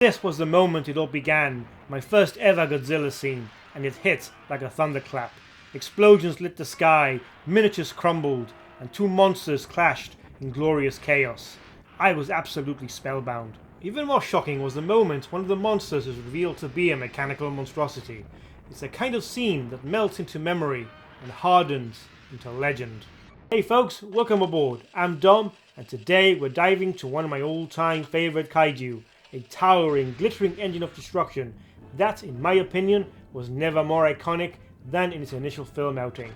This was the moment it all began, my first ever Godzilla scene, and it hit like a thunderclap. Explosions lit the sky, miniatures crumbled, and two monsters clashed in glorious chaos. I was absolutely spellbound. Even more shocking was the moment one of the monsters is revealed to be a mechanical monstrosity. It's a kind of scene that melts into memory and hardens into legend. Hey folks, welcome aboard. I'm Dom, and today we're diving to one of my all-time favorite kaiju, a towering, glittering engine of destruction that, in my opinion, was never more iconic than in its initial film outing.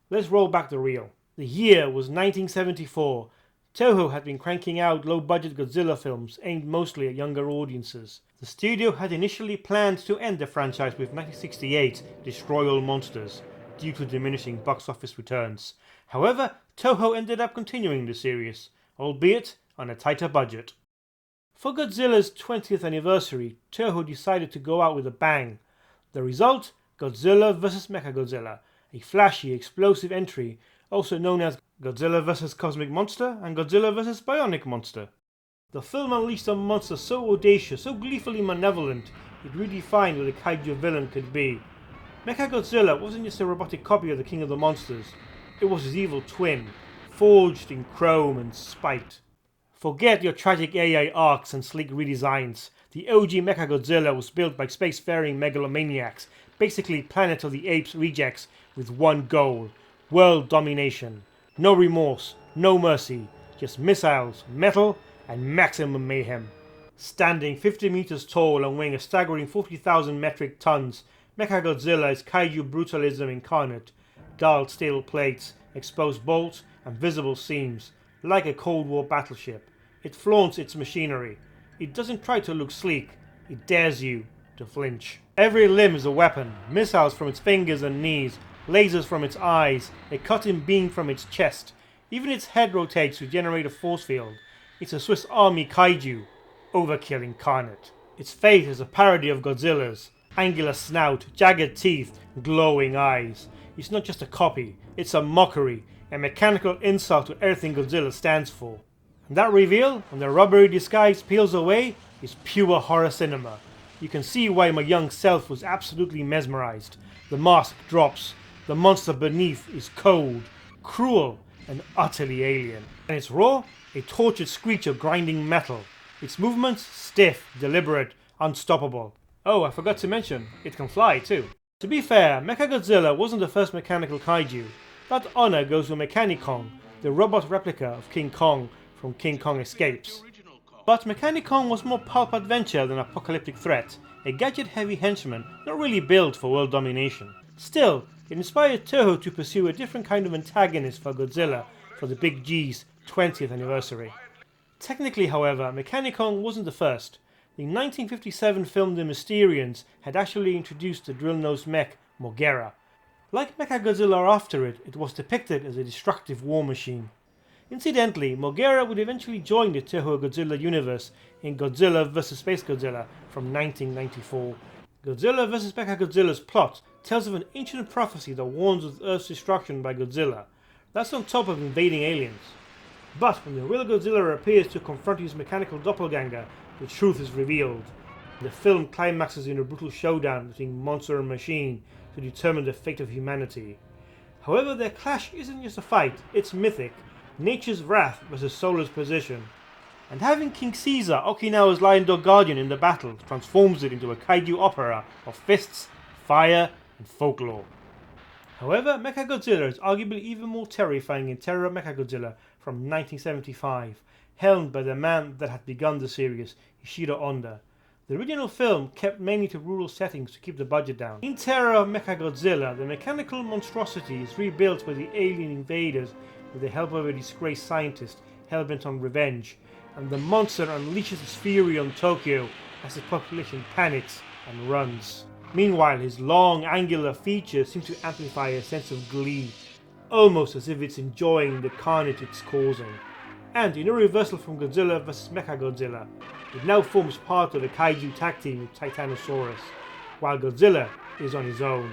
Let's roll back the reel. The year was 1974. Toho had been cranking out low-budget Godzilla films aimed mostly at younger audiences. The studio had initially planned to end the franchise with 1968's Destroy All Monsters, due to diminishing box office returns. However, Toho ended up continuing the series, albeit on a tighter budget. For Godzilla's 20th anniversary, Toho decided to go out with a bang. The result? Godzilla vs. Mechagodzilla, a flashy, explosive entry, also known as Godzilla vs. Cosmic Monster and Godzilla vs. Bionic Monster. The film unleashed a monster so audacious, so gleefully malevolent, it redefined what a kaiju villain could be. Mechagodzilla wasn't just a robotic copy of the King of the Monsters, it was his evil twin, forged in chrome and spite. Forget your tragic AI arcs and sleek redesigns. The OG Mechagodzilla was built by spacefaring megalomaniacs, basically Planet of the Apes rejects, with one goal: world domination. No remorse, no mercy, just missiles, metal, and maximum mayhem. Standing 50 meters tall and weighing a staggering 40,000 metric tons, Mechagodzilla is kaiju brutalism incarnate. Dull steel plates, exposed bolts, and visible seams, like a Cold War battleship. It flaunts its machinery. It doesn't try to look sleek, it dares you to flinch. Every limb is a weapon, missiles from its fingers and knees, lasers from its eyes, a cutting beam from its chest. Even its head rotates to generate a force field. It's a Swiss Army kaiju, overkill incarnate. Its face is a parody of Godzilla's. Angular snout, jagged teeth, glowing eyes. It's not just a copy, it's a mockery, a mechanical insult to everything Godzilla stands for. And that reveal, when the rubbery disguise peels away, is pure horror cinema. You can see why my young self was absolutely mesmerized. The mask drops, the monster beneath is cold, cruel, and utterly alien. And it's raw, a tortured screech of grinding metal. Its movements, stiff, deliberate, unstoppable. Oh, I forgot to mention, it can fly too. To be fair, Mechagodzilla wasn't the first mechanical kaiju. That honor goes to Mechani-Kong, the robot replica of King Kong from King Kong Escapes. But Mechani-Kong was more pulp adventure than apocalyptic threat, a gadget-heavy henchman not really built for world domination. Still, it inspired Toho to pursue a different kind of antagonist for Godzilla for the Big G's 20th anniversary. Technically, however, Mechani-Kong wasn't the first. The 1957 film The Mysterians had actually introduced the drill-nosed mech Moguera. Like Mechagodzilla after it, it was depicted as a destructive war machine. Incidentally, Moguera would eventually join the Toho Godzilla universe in Godzilla vs. Space Godzilla from 1994. Godzilla vs. Mechagodzilla's plot tells of an ancient prophecy that warns of Earth's destruction by Godzilla. That's on top of invading aliens. But when the real Godzilla appears to confront his mechanical doppelganger, the truth is revealed. The film climaxes in a brutal showdown between monster and machine to determine the fate of humanity. However, their clash isn't just a fight, it's mythic. Nature's wrath versus Solar's position. And having King Caesar, Okinawa's lion dog guardian, in the battle transforms it into a kaiju opera of fists, fire, and folklore. However, Mechagodzilla is arguably even more terrifying in Terror of Mechagodzilla from 1975, helmed by the man that had begun the series, Ishiro Honda. The original film kept mainly to rural settings to keep the budget down. In Terror of Mechagodzilla, the mechanical monstrosity is rebuilt by the alien invaders with the help of a disgraced scientist hellbent on revenge, and the monster unleashes its fury on Tokyo as the population panics and runs. Meanwhile, his long, angular features seem to amplify a sense of glee, almost as if it's enjoying the carnage it's causing. And in a reversal from Godzilla vs. Mechagodzilla, it now forms part of a kaiju tag team with Titanosaurus, while Godzilla is on his own.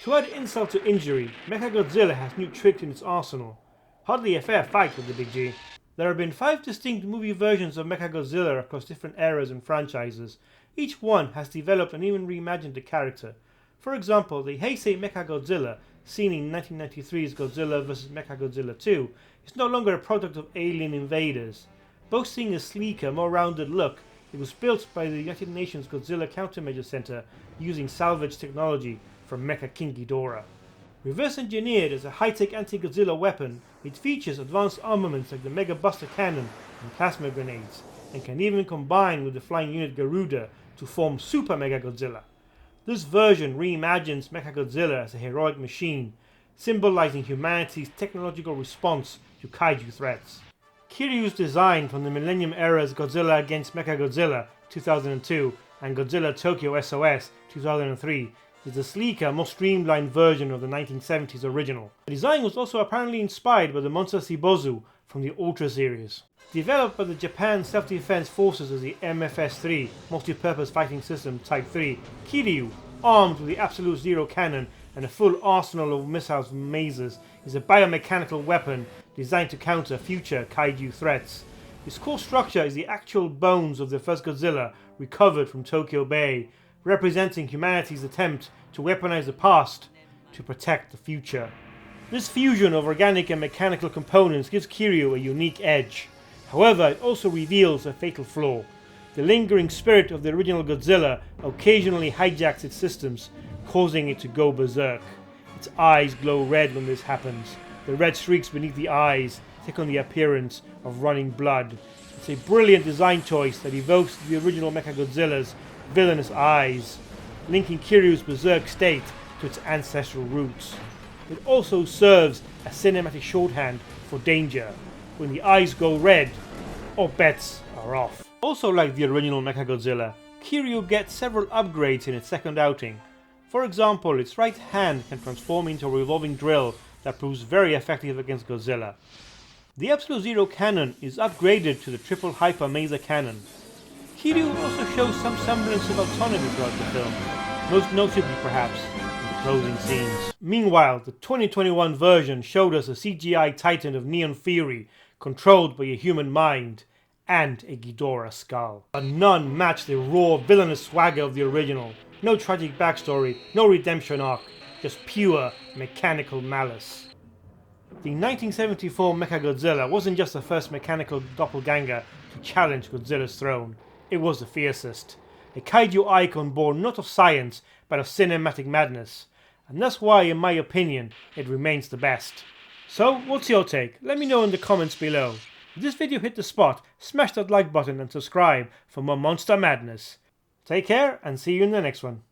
To add insult to injury, Mechagodzilla has new tricks in its arsenal. Hardly a fair fight with the Big G. There have been 5 distinct movie versions of Mechagodzilla across different eras and franchises, Each one has developed and even reimagined the character. For example, the Heisei Mechagodzilla, seen in 1993's Godzilla vs. Mechagodzilla 2, is no longer a product of alien invaders. Boasting a sleeker, more rounded look, it was built by the United Nations Godzilla Countermeasure Center using salvage technology from Mecha King Ghidorah. Reverse engineered as a high-tech anti-Godzilla weapon, it features advanced armaments like the Mega Buster Cannon and plasma grenades, and can even combine with the flying unit Garuda to form Super Mechagodzilla. This version reimagines Mechagodzilla as a heroic machine, symbolizing humanity's technological response to kaiju threats. Kiryu's design from the Millennium Era's Godzilla against Mechagodzilla 2002 and Godzilla Tokyo SOS 2003 is a sleeker, more streamlined version of the 1970s original. The design was also apparently inspired by the Monster Shibozu from the Ultra series. Developed by the Japan Self-Defense Forces as the MFS-3 Multi-Purpose Fighting System Type 3, Kiryu, armed with the Absolute Zero cannon and a full arsenal of missiles and masers, is a biomechanical weapon designed to counter future kaiju threats. Its core structure is the actual bones of the first Godzilla recovered from Tokyo Bay, representing humanity's attempt to weaponize the past to protect the future. This fusion of organic and mechanical components gives Kiryu a unique edge. However, it also reveals a fatal flaw. The lingering spirit of the original Godzilla occasionally hijacks its systems, causing it to go berserk. Its eyes glow red when this happens. The red streaks beneath the eyes take on the appearance of running blood. It's a brilliant design choice that evokes the original Mechagodzilla's villainous eyes, linking Kiryu's berserk state to its ancestral roots. It also serves as cinematic shorthand for danger. When the eyes go red, all bets are off. Also like the original Mechagodzilla, Kiryu gets several upgrades in its second outing. For example, its right hand can transform into a revolving drill that proves very effective against Godzilla. The Absolute Zero cannon is upgraded to the Triple Hyper Maser cannon. Kiryu also shows some semblance of autonomy throughout the film, most notably perhaps in the closing scenes. Meanwhile, the 2021 version showed us a CGI titan of Neon Fury, controlled by a human mind, and a Ghidorah skull. But none match the raw, villainous swagger of the original. No tragic backstory, no redemption arc, just pure mechanical malice. The 1974 Mechagodzilla wasn't just the first mechanical doppelganger to challenge Godzilla's throne, it was the fiercest. A kaiju icon born not of science, but of cinematic madness. And that's why, in my opinion, it remains the best. So, what's your take? Let me know in the comments below. If this video hit the spot, smash that like button and subscribe for more monster madness. Take care and see you in the next one.